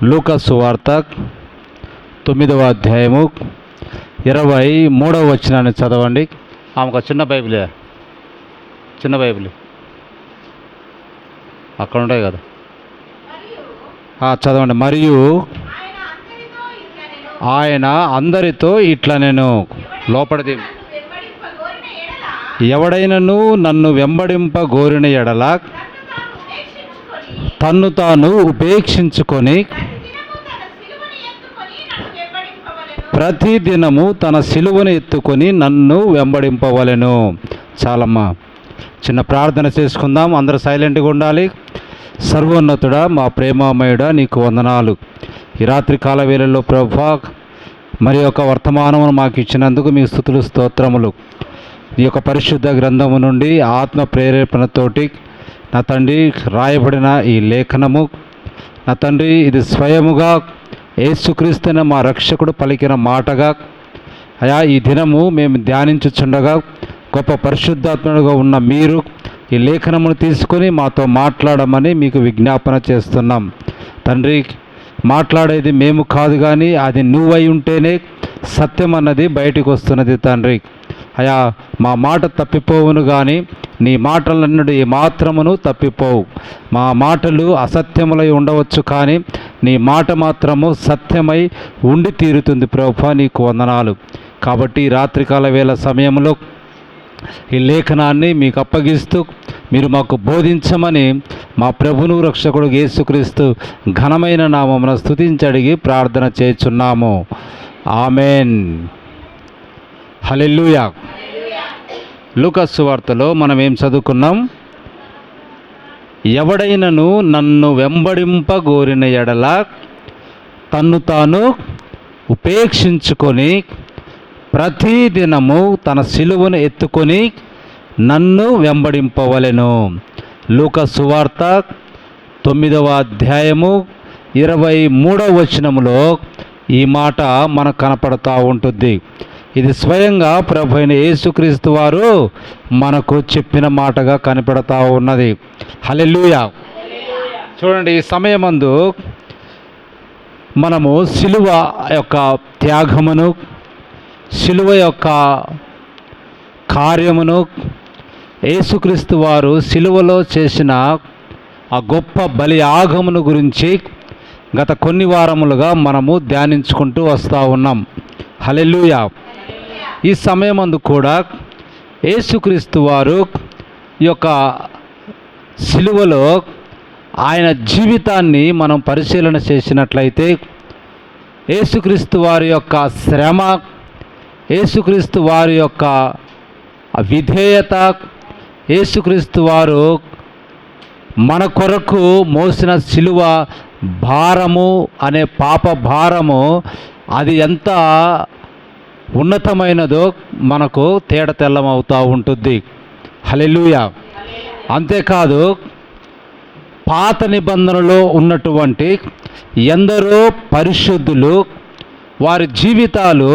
లూకా సువార్త 9వ అధ్యాయము 23వ వచనాన్ని చదవండి. ఆమెకు చిన్న బైబిల్ అక్కడ ఉంటాయి కదా, చదవండి. మరియు ఆయన అందరితో ఇట్లా నేను లోపడిది, ఎవడైనను నన్ను వెంబడింప గోరిన ఎడల తన్ను తాను ఉపేక్షించుకొని ప్రతిదినము తన సిలువను ఎత్తుకొని నన్ను వెంబడింపవలెను. చాలమ్మా, చిన్న ప్రార్థన చేసుకుందాం. అందరూ సైలెంట్గా ఉండాలి. సర్వోన్నతుడా, మా ప్రేమామయుడా, నీకు వందనాలు. ఈ రాత్రి కాల వేళల్లో ప్రభువా, మరి యొక్క వర్తమానమును మాకు ఇచ్చినందుకు మీ స్తుతులు స్తోత్రములు. ఈ యొక్క పరిశుద్ధ గ్రంథము నుండి ఆత్మ ప్రేరేపణతోటి నా తండ్రి రాయబడిన ఈ లేఖనము, నా తండ్రి, ఇది స్వయముగా యేసుక్రీస్తున మా రక్షకుడు పలికిన మాటగా అయా ఈ దినము మేము ధ్యానించుచుండగా గొప్ప పరిశుద్ధాత్మగా ఉన్న మీరు ఈ లేఖనమును తీసుకొని మాతో మాట్లాడమని మీకు విజ్ఞాపన చేస్తున్నాం. తండ్రి, మాట్లాడేది మేము కాదు, కానీ అది నువ్వై ఉంటేనే సత్యం అన్నది బయటికి వస్తున్నది. తండ్రి అయా, మా మాట తప్పిపోవును, కానీ నీ మాటలన్నడు ఏ మాత్రమును తప్పిపోవు. మా మాటలు అసత్యములై ఉండవచ్చు, కానీ నీ మాట మాత్రము సత్యమై ఉండి తీరుతుంది. ప్రభువా, నీకు వందనాలు. కాబట్టి రాత్రికాల వేళ సమయంలో ఈ లేఖనాన్ని మీకు అప్పగిస్తూ మీరు మాకు బోధించమని మా ప్రభును రక్షకుడు యేసుక్రీస్తు ఘనమైన నామమున స్తుతించి అడిగి ప్రార్థన చేయుచున్నాము. ఆమెన్. హల్లెలూయా. లూకా సువార్తలో మనం ఏం చదువుకున్నాం? ఎవడైనను నన్ను వెంబడింప గోరిన ఎడల తన్ను తాను ఉపేక్షించుకొని ప్రతిదినము తన సిలువను ఎత్తుకొని నన్ను వెంబడింపవలెను. లూకా సువార్త 9వ అధ్యాయము 23వ వచనములో ఈ మాట మనకు కనపడతా ఉంటుంది. ఇది స్వయంగా ప్రభు అయిన యేసుక్రీస్తు వారు మనకు చెప్పిన మాటగా కనపడతా ఉన్నది. హల్లెలూయా. చూడండి, ఈ సమయమందు మనము సిలువ యొక్క త్యాగమును, సిలువ యొక్క కార్యమును, యేసుక్రీస్తు వారు సిలువలో చేసిన ఆ గొప్ప బలి యాగమును గురించి గత కొన్ని వారములుగా మనము ధ్యానించుకుంటూ వస్తూ ఉన్నాం. హల్లెలూయా. ఈ సమయమందు కూడా యేసుక్రీస్తు వారు ఈ యొక్క సిలువలో ఆయన జీవితాన్ని మనం పరిశీలన చేసినట్లయితే యేసుక్రీస్తు వారి యొక్క శ్రమ, యేసుక్రీస్తు వారి యొక్క విధేయత, యేసుక్రీస్తు వారు మన కొరకు మోసిన సిలువ భారము అనే పాప భారము అది ఎంత ఉన్నతమైనదో మనకు తేటతెల్లమవుతూ ఉంటుంది. హల్లెలూయా. అంతేకాదు, పాత నిబంధనలో ఉన్నటువంటి ఎందరో పరిశుద్ధులు వారి జీవితాలు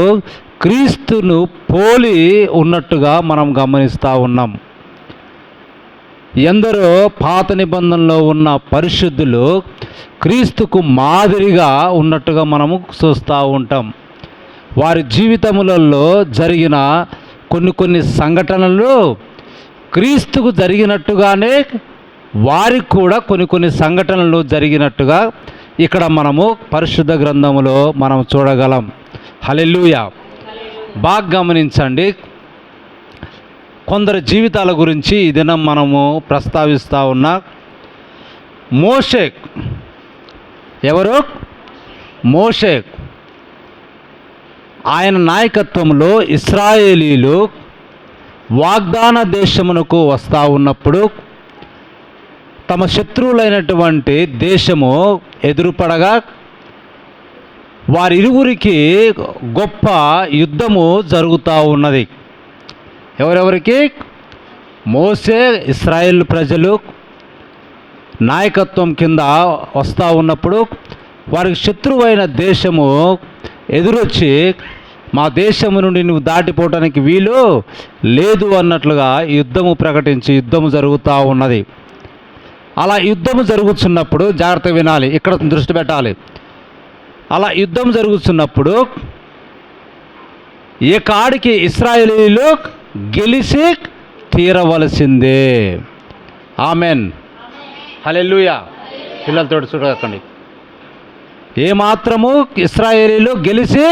క్రీస్తును పోలి ఉన్నట్టుగా మనం గమనిస్తూ ఉన్నాం. ఎందరో పాత నిబంధనలో ఉన్న పరిశుద్ధులు క్రీస్తుకు మాదిరిగా ఉన్నట్టుగా మనము చూస్తూ ఉంటాం. వారి జీవితములలో జరిగిన కొన్ని సంఘటనలు క్రీస్తుకు జరిగినట్టుగానే వారికి కూడా కొన్ని సంఘటనలు జరిగినట్టుగా ఇక్కడ మనము పరిశుద్ధ గ్రంథములో మనం చూడగలం. హల్లెలూయా. బాగా గమనించండి, కొందరు జీవితాల గురించి ఈ దినం మనము ప్రస్తావిస్తూ ఉన్నా. మోషే, ఎవరు? మోషే. ఆయన నాయకత్వంలో ఇశ్రాయేలీలు వాగ్దాన దేశమునకు వస్తూ ఉన్నప్పుడు తమ శత్రువులైనటువంటి దేశము ఎదురుపడగా వారిరువురికి గొప్ప యుద్ధము జరుగుతూ ఉన్నది. ఎవరెవరికి? మోషే ఇశ్రాయేల్ ప్రజలు నాయకత్వం కింద వస్తూ ఉన్నప్పుడు వారికి శత్రువైన దేశము ఎదురొచ్చి మా దేశము నుండి నువ్వు దాటిపోవటానికి వీలు లేదు అన్నట్లుగా యుద్ధము ప్రకటించి యుద్ధము జరుగుతూ ఉన్నది. అలా యుద్ధము జరుగుతున్నప్పుడు జాగ్రత్త వినాలి, ఇక్కడ దృష్టి పెట్టాలి. అలా యుద్ధం జరుగుతున్నప్పుడు ఏ కాడికి ఇశ్రాయేలీయులు గెలిచి తీరవలసిందే. ఆమెన్, హల్లెలూయా. పిల్లలతో చూడకండి. ఏమాత్రము ఇశ్రాయేలీయులు గెలిచి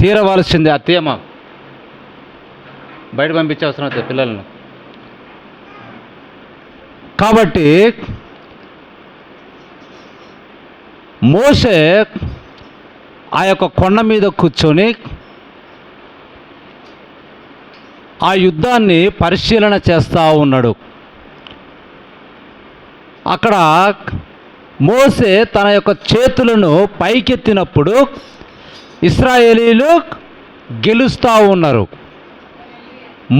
తీరవలసిందే. ఆ తేమ బయట పంపించే అవసరం అవుతుంది పిల్లలను. కాబట్టి మోషే ఆ యొక్క కొండ మీద కూర్చొని ఆ యుద్ధాన్ని పరిశీలన చేస్తూ ఉన్నాడు. అక్కడ మోషే తన యొక్క చేతులను పైకెత్తినప్పుడు ఇశ్రాయేలీయులు గెలుస్తూ ఉన్నారు.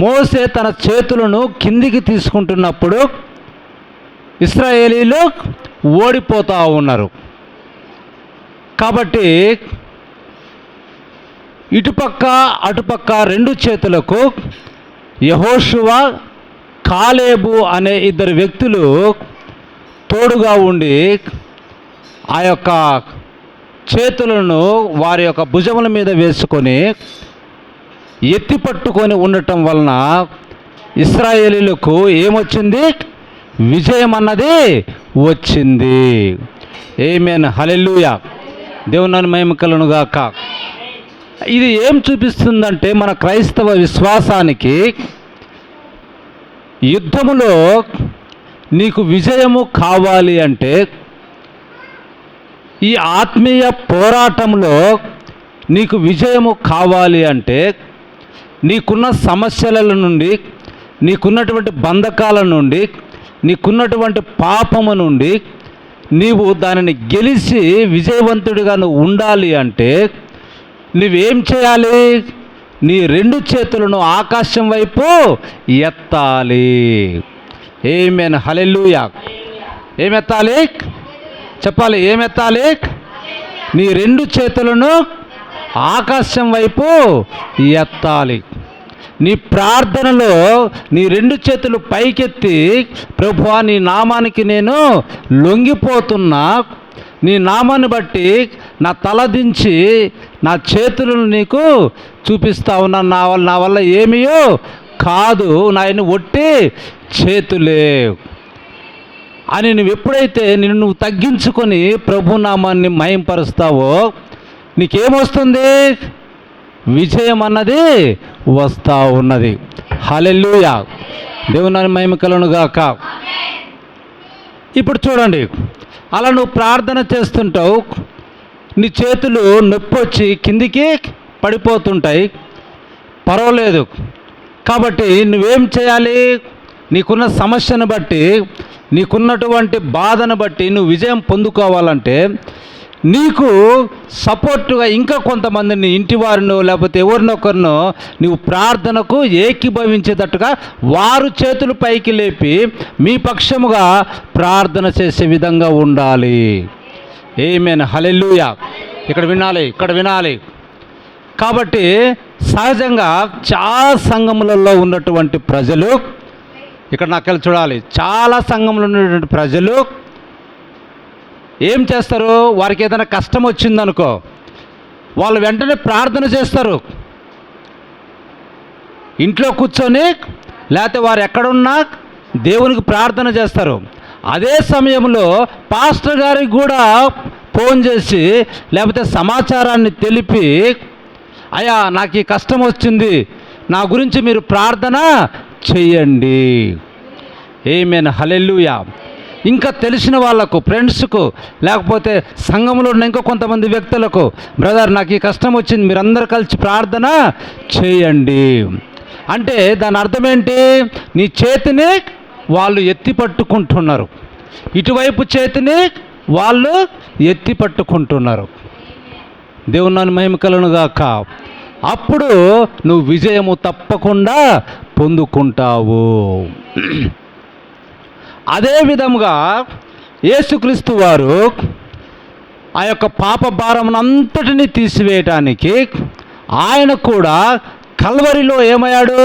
మోషే తన చేతులను కిందికి తీసుకుంటున్నప్పుడు ఇశ్రాయేలీయులు ఓడిపోతూ ఉన్నారు. కాబట్టి ఇటుపక్క అటుపక్క రెండు చేతులకు యెహోషువ, కాలేబు అనే ఇద్దరు వ్యక్తులు తోడుగా ఉండి ఆ యొక్క చేతులను వారి యొక్క భుజముల మీద వేసుకొని ఎత్తి పట్టుకొని ఉండటం వలన ఇశ్రాయేలీయులకు ఏమొచ్చింది? విజయం అన్నది వచ్చింది. ఆమేన్, హల్లెలూయా. దేవుని మహిమ కలుగును గాక. ఇది ఏం చూపిస్తుందంటే మన క్రైస్తవ విశ్వాసానికి యుద్ధములో నీకు విజయము కావాలి అంటే, ఈ ఆత్మీయ పోరాటంలో నీకు విజయము కావాలి అంటే, నీకున్న సమస్యల నుండి, నీకున్నటువంటి బంధకాల నుండి, నీకున్నటువంటి పాపము నుండి నీవు దానిని గెలిచి విజయవంతుడిగా నువ్వు ఉండాలి అంటే నువ్వేం చేయాలి? నీ రెండు చేతులను ఆకాశం వైపు ఎత్తాలి. ఆమేన్, హల్లెలూయా. ఏమెత్తాలి? చెప్పాలి, ఏమెత్తాలి? నీ రెండు చేతులను ఆకాశం వైపు ఎత్తాలి. నీ ప్రార్థనలో నీ రెండు చేతులు పైకెత్తి, ప్రభువా నీ నామానికి నేను లొంగిపోతున్నా, నీ నామాన్ని బట్టి నా తల దించి నా చేతులను నీకు చూపిస్తా ఉన్నా, నా వల్ల ఏమీయో కాదు, నాయన ఒట్టి చేతులే అని నువ్వు ఎప్పుడైతే నిన్ను నువ్వు తగ్గించుకొని ప్రభు నామాన్ని మహింపరుస్తావో నీకేమొస్తుంది? విజయం అన్నది వస్తూ ఉన్నది. హల్లెలూయా. దేవుని మహిమ కలుగును గాక. ఇప్పుడు చూడండి, అలా నువ్వు ప్రార్థన చేస్తుంటావు, నీ చేతులు నొప్పి వచ్చి కిందికి పడిపోతుంటాయి, పర్వాలేదు. కాబట్టి నువ్వేం చేయాలి? నీకున్న సమస్యను బట్టి, నీకున్నటువంటి బాధను బట్టి నువ్వు విజయం పొందుకోవాలంటే నీకు సపోర్టుగా ఇంకా కొంతమందిని, ఇంటి వారినో లేకపోతే ఎవరినొకరినో నువ్వు ప్రార్థనకు ఏకీభవించేటట్టుగా వారు చేతులు పైకి లేపి మీ పక్షముగా ప్రార్థన చేసే విధంగా ఉండాలి. ఆమేన్, హల్లెలూయా. ఇక్కడ వినాలి. కాబట్టి సహజంగా చాలా సంఘములలో ఉన్నటువంటి ప్రజలు, ఇక్కడ నాకెళ్ళి చూడాలి, చాలా సంఘంలో ఉన్నటువంటి ప్రజలు ఏం చేస్తారు? వారికి ఏదైనా కష్టం వచ్చిందనుకో, వాళ్ళు వెంటనే ప్రార్థన చేస్తారు. ఇంట్లో కూర్చొని లేకపోతే వారు ఎక్కడున్నా దేవునికి ప్రార్థన చేస్తారు. అదే సమయంలో పాస్టర్ గారికి కూడా ఫోన్ చేసి లేకపోతే సమాచారాన్ని తెలిపి, అయ్యా నాకు ఈ కష్టం వచ్చింది, నా గురించి మీరు ప్రార్థన చెయ్యండి. ఆమేన్, హల్లెలూయా. ఇంకా తెలిసిన వాళ్ళకు, ఫ్రెండ్స్కు, లేకపోతే సంఘంలో ఉన్న ఇంకా కొంతమంది వ్యక్తులకు, బ్రదర్ నాకు ఈ కష్టం వచ్చింది, మీరందరూ కలిసి ప్రార్థన చేయండి అంటే దాని అర్థం ఏంటి? నీ చేతిని వాళ్ళు ఎత్తి పట్టుకుంటున్నారు, ఇటువైపు చేతిని వాళ్ళు ఎత్తి పట్టుకుంటున్నారు. దేవుని మహిమ కలుగును గాక. అప్పుడు నువ్వు విజయము తప్పకుండా పొందుకుంటావు. అదే విధముగా యేసుక్రీస్తు వారు ఆ యొక్క పాప భారమునంతటిని తీసివేయటానికి ఆయన కూడా కల్వరిలో ఏమయ్యాడు?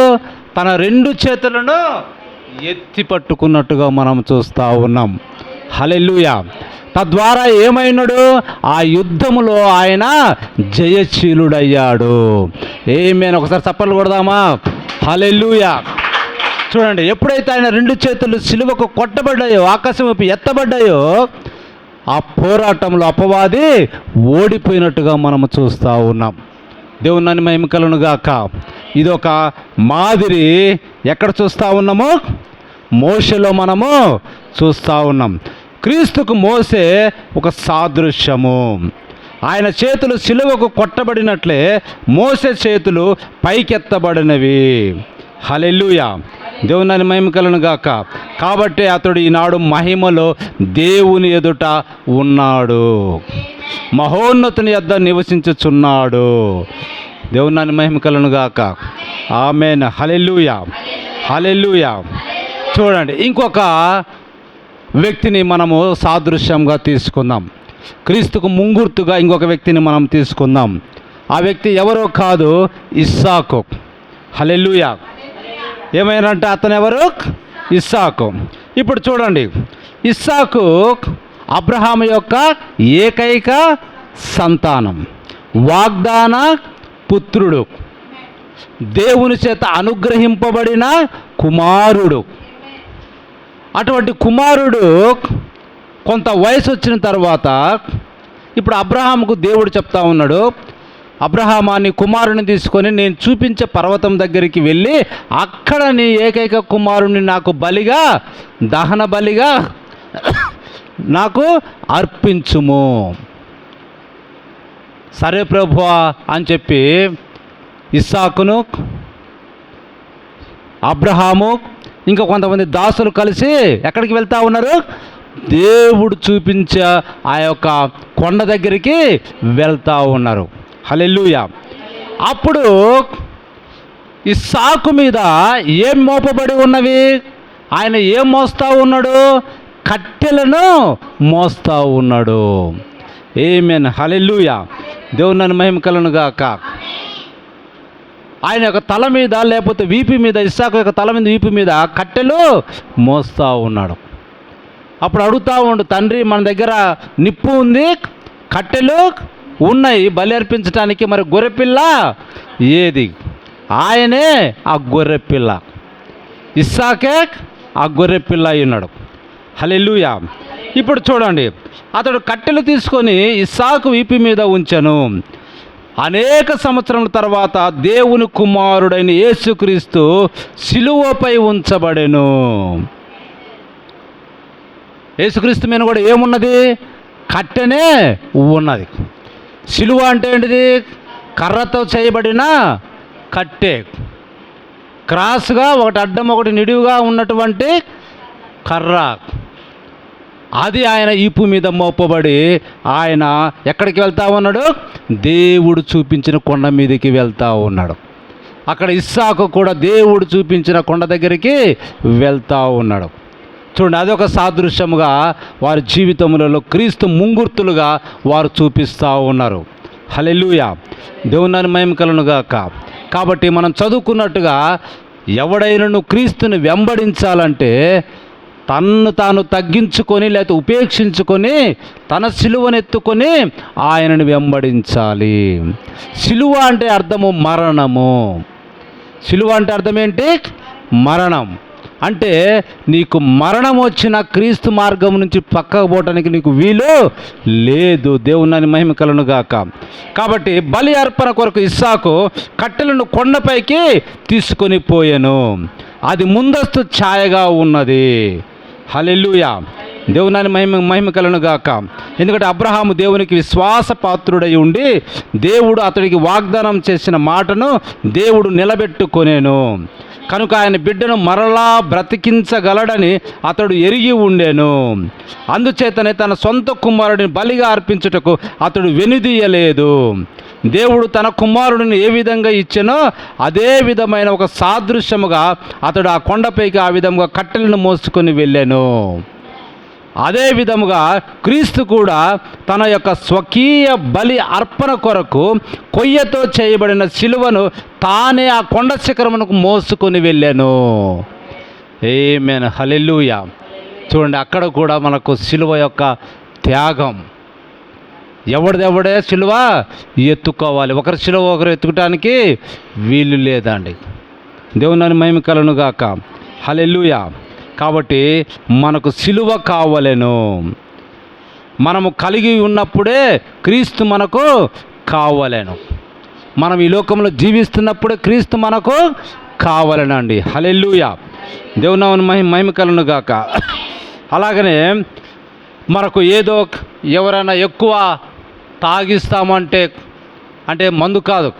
తన రెండు చేతులను ఎత్తి పట్టుకున్నట్టుగా మనం చూస్తూ ఉన్నాం. హల్లెలూయా. తద్వారా ఏమైనాడు? ఆ యుద్ధములో ఆయన జయశీలుడయ్యాడు. ఆమేన్. ఒకసారి చప్పట్లు కొడదామా? హల్లెలూయా. చూడండి, ఎప్పుడైతే ఆయన 2 చేతులు సిలువకు కొట్టబడ్డాయో, ఆకాశం వైపు ఎత్తబడ్డాయో, ఆ పోరాటంలో అపవాది ఓడిపోయినట్టుగా మనము చూస్తూ ఉన్నాం. దేవుని మహిమ కలుగును గాక. ఇదొక మాదిరి ఎక్కడ చూస్తూ ఉన్నాము? మోషేలో మనము చూస్తూ ఉన్నాం. క్రీస్తుకు మోసే ఒక సాదృశ్యము. ఆయన చేతులు సిలువకు కొట్టబడినట్లే మోసే చేతులు పైకెత్తబడినవి. హల్లెలూయా. దేవుని మహిమ కలుగును గాక. కాబట్టి అతడు ఈనాడు మహిమలో దేవుని ఎదుట ఉన్నాడు, మహోన్నతుని యొద్ద నివసించుచున్నాడు. దేవుని మహిమ కలుగును గాక. ఆమేన్. హల్లెలూయా. హల్లెలూయా. చూడండి, ఇంకొక వ్యక్తిని మనము సాదృశ్యంగా తీసుకుందాం. క్రీస్తుకు ముంగుర్తుగా ఇంకొక వ్యక్తిని మనం తీసుకుందాం. ఆ వ్యక్తి ఎవరో కాదు, ఇస్సాకు. హల్లెలూయా. ఏమైనంటే అతను ఎవరు? ఇస్సాకు. ఇప్పుడు చూడండి, ఇస్సాకు అబ్రహాము యొక్క ఏకైక సంతానం, వాగ్దాన పుత్రుడు, దేవుని చేత అనుగ్రహింపబడిన కుమారుడు. అటువంటి కుమారుడు కొంత వయసు వచ్చిన తర్వాత ఇప్పుడు అబ్రహాముకు దేవుడు చెప్తా ఉన్నాడు, అబ్రహామా, నీ కుమారుని తీసుకొని నేను చూపించే పర్వతం దగ్గరికి వెళ్ళి అక్కడ నీ ఏకైక కుమారుని నాకు బలిగా, దహన బలిగా నాకు అర్పించుము. సరే ప్రభువా అని చెప్పి ఇస్సాకును, అబ్రహాము, ఇంకా కొంతమంది దాసులు కలిసి ఎక్కడికి వెళ్తూ ఉన్నారు? దేవుడు చూపించే ఆ యొక్క కొండ దగ్గరికి వెళ్తూ ఉన్నారు. హల్లెలూయా. అప్పుడు ఇస్సాకు మీద ఏం మోపబడి ఉన్నవి? ఆయన ఏం మోస్తూ ఉన్నాడు? కట్టెలను మోస్తూ ఉన్నాడు. ఆమేన్. హల్లెలూయా. దేవుని మహిమ కలుగును గాక. ఆయన యొక్క తల మీద, లేకపోతే వీపు మీద, ఇస్సాకు యొక్క తల మీద, వీపు మీద కట్టెలు మోస్తూ ఉన్నాడు. అప్పుడు అడుగుతూ ఉండు, తండ్రి మన దగ్గర నిప్పు ఉంది, కట్టెలు ఉన్నాయి బలి అర్పించడానికి, మరి గొర్రెపిల్ల ఏది? ఆయనే ఆ గొర్రెపిల్ల. ఇస్సాకే ఆ గొర్రెపిల్ల అయినాడు. హల్లెలూయా. ఇప్పుడు చూడండి, అతడు కట్టెలు తీసుకొని ఇస్సాకు వీపు మీద ఉంచెను. అనేక సంవత్సరాల తర్వాత దేవుని కుమారుడైన యేసుక్రీస్తు సిలువపై ఉంచబడెను. యేసుక్రీస్తు మీద కూడా ఏమున్నది? కట్టెనే ఉన్నది. సిలువ అంటే ఏంటిది? కర్రతో చేయబడిన కట్టె. క్రాస్గా ఒకటి అడ్డం ఒకటి నిడివిగా ఉన్నటువంటి కర్ర. అది ఆయన ఈపు మీద మోపబడి ఆయన ఎక్కడికి వెళ్తా ఉన్నాడు? దేవుడు చూపించిన కొండ మీదకి వెళ్తూ ఉన్నాడు. అక్కడ ఇస్సాకు కూడా దేవుడు చూపించిన కొండ దగ్గరికి వెళ్తూ ఉన్నాడు. చూడండి, అదొక సాదృశ్యముగా వారి జీవితములలో క్రీస్తు ముంగుర్తులుగా వారు చూపిస్తూ ఉన్నారు. హల్లెలూయా. దేవుని మహిమ కలుగును గాక. కాబట్టి మనం చదువుకున్నట్టుగా ఎవడైనా క్రీస్తుని వెంబడించాలంటే తన్ను తాను తగ్గించుకొని, లేకపోతే ఉపేక్షించుకొని, తన సిలువను ఎత్తుకొని ఆయనను వెంబడించాలి. సిలువ అంటే అర్థము మరణము. సిలువ అంటే అర్థం ఏంటి? మరణం. అంటే నీకు మరణం వచ్చిన క్రీస్తు మార్గం నుంచి పక్కకు పోవటానికి నీకు వీలు లేదు. దేవుని మహిమ కలుగును గాక. కాబట్టి బలి అర్పణ కొరకు ఇస్సాకు కట్టెలను కొండపైకి తీసుకొని పోయాను. అది ముందస్తు ఛాయగా ఉన్నది. హల్లెలూయా. దేవుని మహిమ కలుగును గాక. ఎందుకంటే అబ్రహాము దేవునికి విశ్వాసపాత్రుడై ఉండి దేవుడు అతడికి వాగ్దానం చేసిన మాటను దేవుడు నిలబెట్టుకొనేను. కనుక ఆయన బిడ్డను మరలా బ్రతికించగలడని అతడు ఎరిగి ఉండెను. అందుచేతనే తన సొంత కుమారుడిని బలిగా అర్పించుటకు అతడు వెనుదీయలేదు. దేవుడు తన కుమారుడిని ఏ విధంగా ఇచ్చెనో అదే విధమైన ఒక సాదృశ్యముగా అతడు ఆ కొండపైకి ఆ విధంగా కట్టెలను మోసుకొని వెళ్ళాను. అదే విధముగా క్రీస్తు కూడా తన యొక్క స్వకీయ బలి అర్పణ కొరకు కొయ్యతో చేయబడిన సిలువను తానే ఆ కొండ శిఖరమునకు మోసుకొని వెళ్ళాను. ఆమేన్. హల్లెలూయా. చూడండి, అక్కడ కూడా మనకు సిలువ యొక్క త్యాగం. ఎవరిదెవడే సిలువ ఎత్తుకోవాలి, ఒకరి సిలువ ఒకరు ఎత్తుకోవటానికి వీలు లేదండి. దేవుని మహిమ కలుగును గాక. హల్లెలూయా. కాబట్టి మనకు సిలువ కావలెను. మనము కలిగి ఉన్నప్పుడే క్రీస్తు మనకు కావలెను. మనం ఈ లోకంలో జీవిస్తున్నప్పుడే క్రీస్తు మనకు కావలెనండి. హల్లెలూయా. దేవుని మహిమ కలుగును గాక. అలాగనే మనకు ఏదో ఎవరైనా ఎక్కువ తాగిస్తామంటే, అంటే మందు కాదు,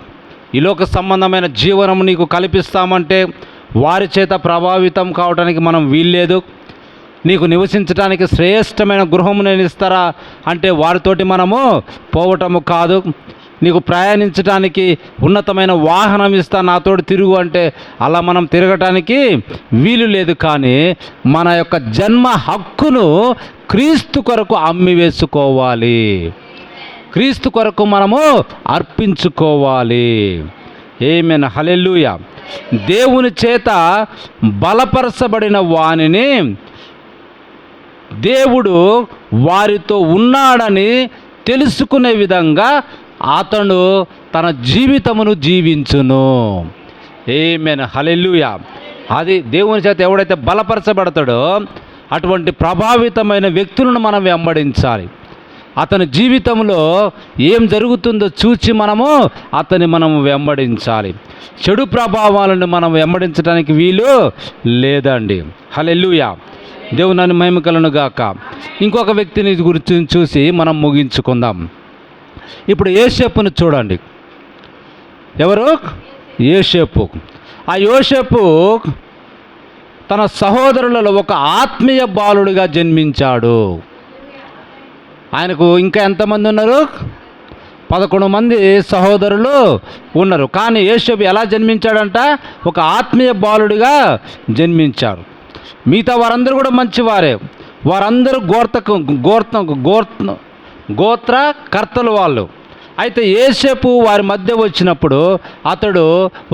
ఈ లోక సంబంధమైన జీవనం నీకు కల్పిస్తామంటే వారి చేత ప్రభావితం కావడానికి మనం వీల్లేదు. నీకు నివసించడానికి శ్రేష్టమైన గృహం నేను ఇస్తారా అంటే వారితోటి మనము పోవటము కాదు. నీకు ప్రయాణించడానికి ఉన్నతమైన వాహనం ఇస్తా, నాతోటి తిరుగు అంటే అలా మనం తిరగటానికి వీలు లేదు. కానీ మన యొక్క జన్మ హక్కును క్రీస్తు కొరకు అమ్మి వేసుకోవాలి, క్రీస్తు కొరకు మనము అర్పించుకోవాలి. ఆమేన్. హల్లెలూయా. దేవుని చేత బలపరచబడిన వానిని దేవుడు వారితో ఉన్నాడని తెలుసుకునే విధంగా అతడు తన జీవితమును జీవించును. ఆమేన్. హల్లెలూయా. అది దేవుని చేత ఎవడైతే బలపరచబడతాడో అటువంటి ప్రభావితమైన వ్యక్తులను మనం వెంబడించాలి. అతని జీవితంలో ఏం జరుగుతుందో చూచి మనము వెంబడించాలి. చెడు ప్రభావాలను మనం వెంబడించడానికి వీలు లేదండి. హల్లెలూయా. దేవుని మహిమ కలుగును గాక. ఇంకొక వ్యక్తిని గురించి చూసి మనం ముగించుకుందాం. ఇప్పుడు యోసేపును చూడండి. ఎవరు? యోసేపు. ఆ యోసేపు తన సహోదరులలో ఒక ఆత్మీయ బాలుడిగా జన్మించాడు. ఆయనకు ఇంకా ఎంతమంది ఉన్నారు? 11 మంది సహోదరులు ఉన్నారు. కానీ యోసేపు ఎలా జన్మించాడంట? ఒక ఆత్మీయ బాలుడిగా జన్మించాడు. మిగతా వారందరూ కూడా మంచివారే, వారందరూ గోత్ర కర్తలు వాళ్ళు. అయితే యోసేపు వారి మధ్య వచ్చినప్పుడు అతడు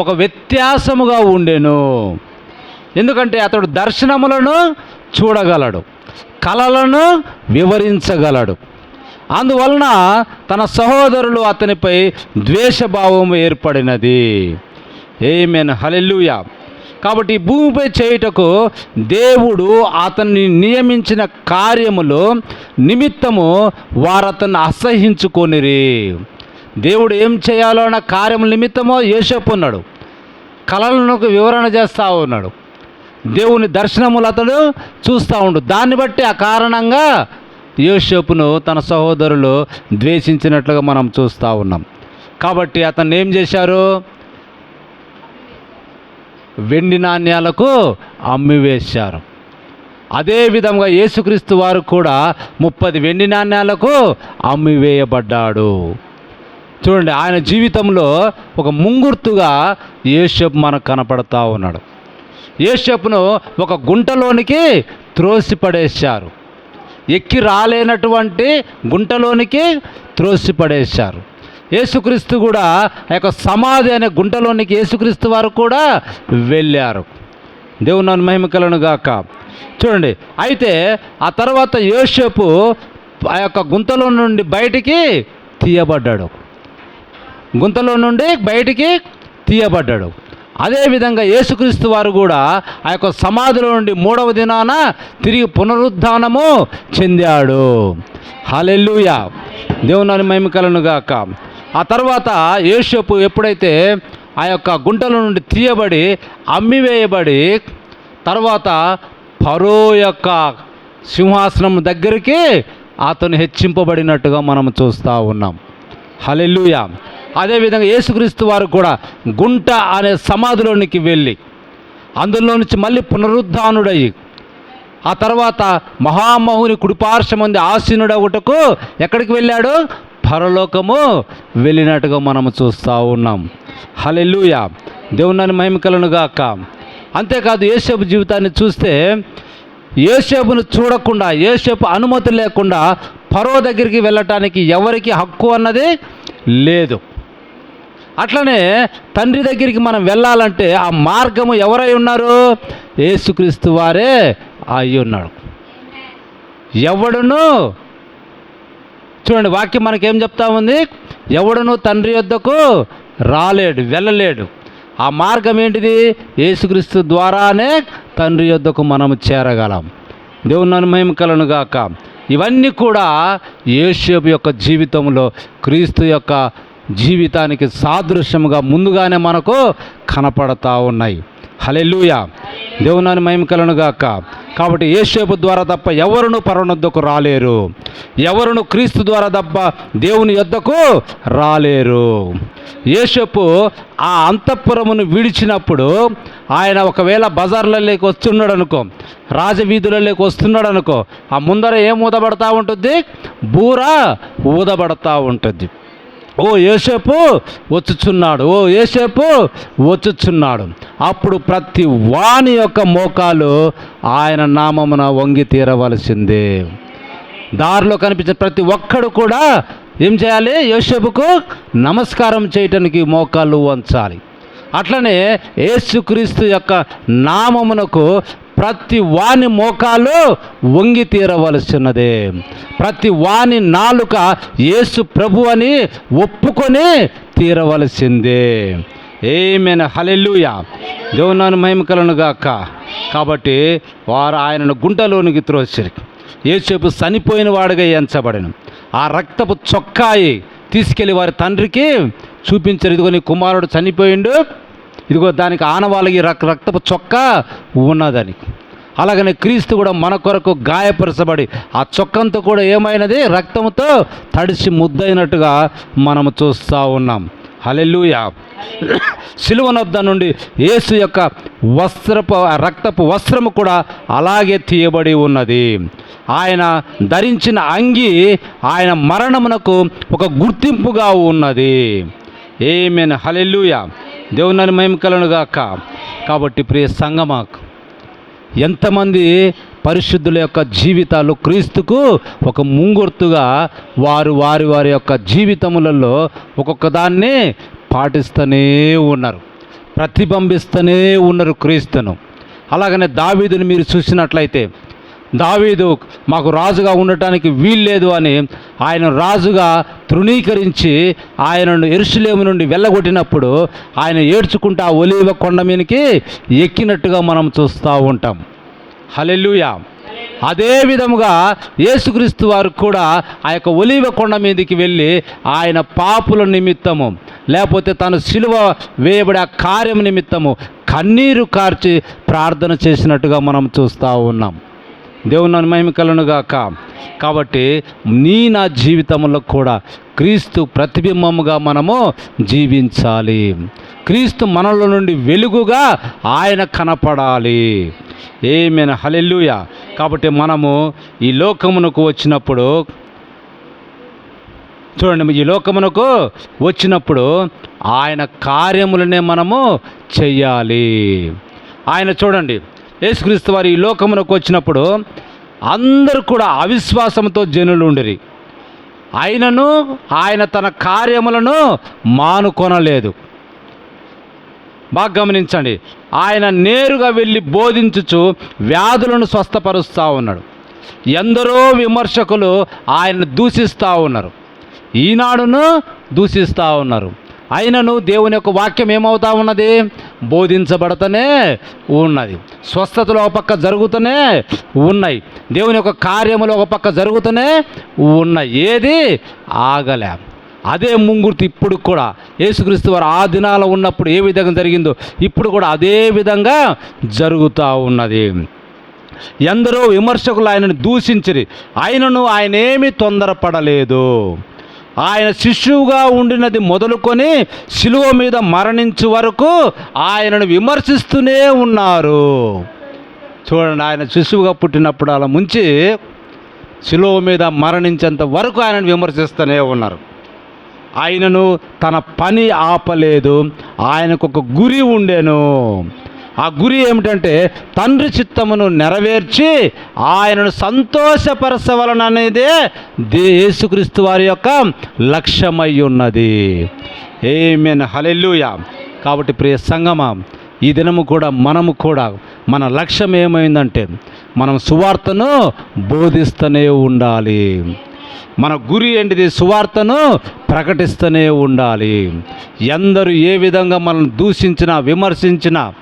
ఒక వ్యత్యాసముగా ఉండెను. ఎందుకంటే అతడు దర్శనములను చూడగలడు, కలలను వివరించగలడు. అందువలన తన సహోదరులు అతనిపై ద్వేషభావం ఏర్పడినది. ఆమేన్. హల్లెలూయా. కాబట్టి ఈ భూమిపై చేయుటకు దేవుడు అతన్ని నియమించిన కార్యములు నిమిత్తము వారతన్ని అసహ్యించుకొనిరి. దేవుడు ఏం చేయాలో అన్న కార్యముల నిమిత్తమో యోసేపు ఉన్నాడు, కలలను వివరణ చేస్తూ ఉన్నాడు, దేవుని దర్శనములు అతడు చూస్తూ ఉండు. దాన్ని బట్టి ఆ కారణంగా యోసేపును తన సహోదరులు ద్వేషించినట్లుగా మనం చూస్తూ ఉన్నాం. కాబట్టి అతన్ని ఏం చేశారు? వెండి నాణ్యాలకు అమ్మివేశారు. అదేవిధంగా యేసుక్రీస్తు వారు కూడా 30 వెండి నాణ్యాలకు అమ్మివేయబడ్డాడు. చూడండి, ఆయన జీవితంలో ఒక ముంగుర్తుగా యోసేపు మనకు కనపడతా ఉన్నాడు. యోసేపును ఒక గుంటలోనికి త్రోసిపడేశారు, ఎక్కి రాలేనటువంటి గుంటలోనికి త్రోసిపడేశారు. యేసుక్రీస్తు కూడా ఆ యొక్క సమాధి అనే గుంటలోనికి యేసుక్రీస్తు వారు కూడా వెళ్ళారు. దేవుని మహిమ కలుగును గాక. చూడండి, అయితే ఆ తర్వాత యోసేపు ఆ యొక్క గుంతలో నుండి బయటికి తీయబడ్డాడు, గుంతలో నుండి బయటికి తీయబడ్డాడు. అదేవిధంగా యేసుక్రీస్తు వారు కూడా ఆ యొక్క సమాధిలో నుండి 3వ దినాన తిరిగి పునరుద్ధానము చెందాడు. హల్లెలూయా. దేవుని మహిమ కలుగును గాక. ఆ తర్వాత యోసేపు ఎప్పుడైతే ఆ యొక్క గుంటల నుండి తీయబడి అమ్మివేయబడి తర్వాత ఫరో యొక్క సింహాసనం దగ్గరికి అతను హెచ్చింపబడినట్టుగా మనం చూస్తూ ఉన్నాం. హల్లెలూయా. అదేవిధంగా యేసుక్రీస్తు వారు కూడా గుంట అనే సమాధిలోనికి వెళ్ళి అందులో నుంచి మళ్ళీ పునరుద్ధానుడయ్యి ఆ తర్వాత మహామహుని కుడిపార్శ్వమంది ఆసీనుడగుటకు ఎక్కడికి వెళ్ళాడు? పరలోకము వెళ్ళినట్టుగా మనము చూస్తూ ఉన్నాం. హల్లెలూయా. దేవుని మహిమ కలుగును గాక. అంతేకాదు యోసేపు జీవితాన్ని చూస్తే యోసేపును చూడకుండా, యోసేపు అనుమతి లేకుండా ఫరో దగ్గరికి వెళ్ళటానికి ఎవరికి హక్కు అన్నది లేదు. అట్లనే తండ్రి దగ్గరికి మనం వెళ్ళాలంటే ఆ మార్గము ఎవరై ఉన్నారు? యేసుక్రీస్తు వారే అయి ఉన్నాడు. ఎవడును, చూడండి వాక్యం మనకేం చెప్తా ఉంది, ఎవడును తండ్రి యొద్దకు రాలేడు, వెళ్ళలేడు. ఆ మార్గం ఏంటిది? యేసుక్రీస్తు ద్వారానే తండ్రి యొద్దకు మనము చేరగలం. దేవుని మహిమ కలుగును గాక. ఇవన్నీ కూడా యోసేపు యొక్క జీవితంలో క్రీస్తు యొక్క జీవితానికి సాదృశ్యముగా ముందుగానే మనకు కనపడతా ఉన్నాయి. హల్లెలూయా, దేవుని మహిమ కలుగును గాక. కాబట్టి యోసేపు ద్వారా తప్ప ఎవరును పరలోకమునకు రాలేరు, ఎవరును క్రీస్తు ద్వారా తప్ప దేవుని యొద్దకు రాలేరు. యోసేపు ఆ అంతఃపురమును విడిచినప్పుడు ఆయన ఒకవేళ బజార్లలోకి వస్తున్నాడు అనుకో, రాజవీధులలోకి వస్తున్నాడు అనుకో, ఆ ముందర ఏం ఊదబడతా ఉంటుంది? బూర ఊదబడతా ఉంటుంది. ఓ యోసేపు వచ్చుచున్నాడు, ఓ యోసేపు వచ్చుచున్నాడు. అప్పుడు ప్రతి వాని యొక్క మోకాలు ఆయన నామమున వంగి తీరవలసిందే. దారిలో కనిపించే ప్రతి ఒక్కడు కూడా ఏం చేయాలి? యోసేపుకు నమస్కారం చేయటానికి మోకాళ్ళు వంచాలి. అట్లనే యేసుక్రీస్తు యొక్క నామమునకు ప్రతి వాని మోకాలు వంగి తీరవలసినదే. ప్రతి వాని నాలుక యేసు ప్రభు అని ఒప్పుకొని తీరవలసిందే. ఆమేన్, హల్లెలూయా, దేవుని మహిమ కలుగును గాక. కాబట్టి వారు ఆయనను గుంటలోనికి త్రోసిరి. యోసేపు చనిపోయిన వాడిగా ఎంచబడెను. ఆ రక్తపు చొక్కాయి తీసుకెళ్ళి వారి తండ్రికి చూపించారు. ఇదిగో నీ కుమారుడు చనిపోయిండు, ఇదిగో దానికి ఆనవాళ్ళకి రక్తపు చొక్కా ఉన్నదని. అలాగనే క్రీస్తు కూడా మన కొరకు గాయపరచబడి ఆ చొక్కంతో కూడా ఏమైనది? రక్తంతో తడిసి ముద్దైనట్టుగా మనము చూస్తూ ఉన్నాం. హల్లెలూయా. సిలువనొద్ద నుండి యేసు యొక్క రక్తపు వస్త్రము కూడా అలాగే తీయబడి ఉన్నది. ఆయన ధరించిన అంగి ఆయన మరణమునకు ఒక గుర్తింపుగా ఉన్నది. ఆమేన్, హల్లెలూయా, దేవుని మహిమ కలుగును గాక. కాబట్టి ప్రియ సంగమా, ఎంతమంది పరిశుద్ధుల యొక్క జీవితాలు క్రీస్తుకు ఒక ముంగుర్తుగా వారి వారి యొక్క జీవితములలో ఒక్కొక్క దాన్ని పాటిస్తూనే ఉన్నారు, ప్రతిబింబిస్తూనే ఉన్నారు క్రీస్తును. అలాగనే దావీదుని మీరు చూసినట్లయితే, దావీదు మాకు రాజుగా ఉండటానికి వీల్లేదు అని ఆయన రాజుగా తృణీకరించి ఆయనను యెరూషలేము నుండి వెళ్ళగొట్టినప్పుడు ఆయన ఏడ్చుకుంటూ ఆ ఒలీవ కొండ మీదకి ఎక్కినట్టుగా మనం చూస్తూ ఉంటాం. హల్లెలూయా. అదే విధముగా యేసుక్రీస్తు వారు కూడా ఆ యొక్క ఒలీవ కొండ మీదకి వెళ్ళి ఆయన పాపుల నిమిత్తము, లేకపోతే తను సిలువ వేయబడే ఆ కార్యం నిమిత్తము కన్నీరు కార్చి ప్రార్థన చేసినట్టుగా మనం చూస్తూ ఉన్నాం. దేవుని మహిమ కలుగును గాక. కాబట్టి నా జీవితంలో కూడా క్రీస్తు ప్రతిబింబముగా మనము జీవించాలి. క్రీస్తు మనలో నుండి వెలుగుగా ఆయన కనపడాలి. ఆమేన్, హల్లెలూయా. కాబట్టి మనము ఈ లోకమునకు వచ్చినప్పుడు చూడండి, ఈ లోకమునకు వచ్చినప్పుడు ఆయన కార్యములనే మనము చెయ్యాలి. ఆయన చూడండి, యేసుక్రీస్తు వారు ఈ లోకమునకు వచ్చినప్పుడు అందరూ కూడా అవిశ్వాసంతో జనులు ఉండిరి. ఆయనను ఆయన తన కార్యములను మానుకొనలేదు. బాగా గమనించండి, ఆయన నేరుగా వెళ్ళి బోధించుచు వ్యాధులను స్వస్థపరుస్తూ ఉన్నాడు. ఎందరో విమర్శకులు ఆయన దూషిస్తూ ఉన్నారు, ఈనాడును దూషిస్తూ ఉన్నారు. అయినను దేవుని యొక్క వాక్యం ఏమవుతా ఉన్నది? బోధించబడుతూనే ఉన్నది. స్వస్థతలు ఒక పక్క జరుగుతూనే ఉన్నాయి, దేవుని యొక్క కార్యములు ఒక పక్క జరుగుతూనే ఉన్నాయి. ఏది ఆగలే. అదే ముంగుర్తు ఇప్పుడు కూడా యేసుక్రీస్తు వారు ఆ దినాలు ఉన్నప్పుడు ఏ విధంగా జరిగిందో ఇప్పుడు కూడా అదే విధంగా జరుగుతూ ఉన్నది. ఎందరో విమర్శకులు ఆయనను దూషించిరి, ఆయనను ఆయన ఏమీ తొందరపడలేదు. ఆయన శిష్యువుగా ఉండినది మొదలుకొని శిలువ మీద మరణించు వరకు ఆయనను విమర్శిస్తూనే ఉన్నారు. చూడండి, ఆయన శిశువుగా పుట్టినప్పుడు అలా ముంచి శిలువ మీద మరణించేంత వరకు ఆయనను విమర్శిస్తూనే ఉన్నారు. ఆయనను తన పని ఆపలేదు. ఆయనకు ఒక గురి ఉండెను. ఆ గురి ఏమిటంటే తండ్రి చిత్తమును నెరవేర్చి ఆయనను సంతోషపరచవలననేదే యేసుక్రీస్తు వారి యొక్క లక్ష్యమై ఉన్నది. ఆమేన్, హల్లెలూయా. కాబట్టి ప్రియ సంగమా, ఈ దినము కూడా మనము కూడా మన లక్ష్యం ఏమైందంటే మనం సువార్తను బోధిస్తూనే ఉండాలి. మన గురి ఏంటిది? సువార్తను ప్రకటిస్తూనే ఉండాలి. ఎందరూ ఏ విధంగా మనం దూషించినా, విమర్శించినా,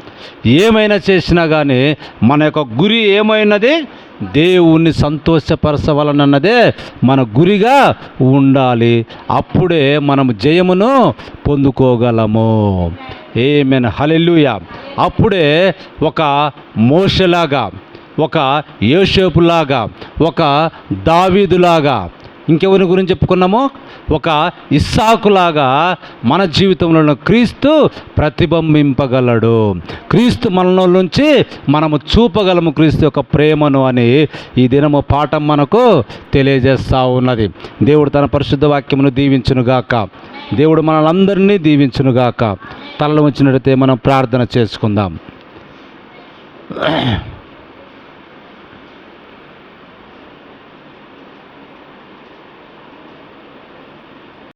ఏమైనా చేసినా కానీ మన యొక్క గురి ఏమైనది? దేవుణ్ణి సంతోషపరచవలనన్నదే మన గురిగా ఉండాలి. అప్పుడే మనము జయమును పొందుకోగలము. ఆమేన్, హల్లెలూయా. అప్పుడే ఒక మోషేలాగా, ఒక యోసేపులాగా, ఒక దావీదులాగా, ఇంకెవరి గురించి చెప్పుకున్నాము? ఒక ఇస్సాకులాగా మన జీవితంలో క్రీస్తు ప్రతిబింబింపగలడు. క్రీస్తు మనలో నుంచి మనము చూపగలము క్రీస్తు యొక్క ప్రేమను అని ఈ దినము పాఠం మనకు తెలియజేస్తూ ఉన్నది. దేవుడు తన పరిశుద్ధ వాక్యమును దీవించునుగాక. దేవుడు మనలందరినీ దీవించునుగాక. తలలు ఉంచినట్లయితే మనం ప్రార్థన చేసుకుందాం.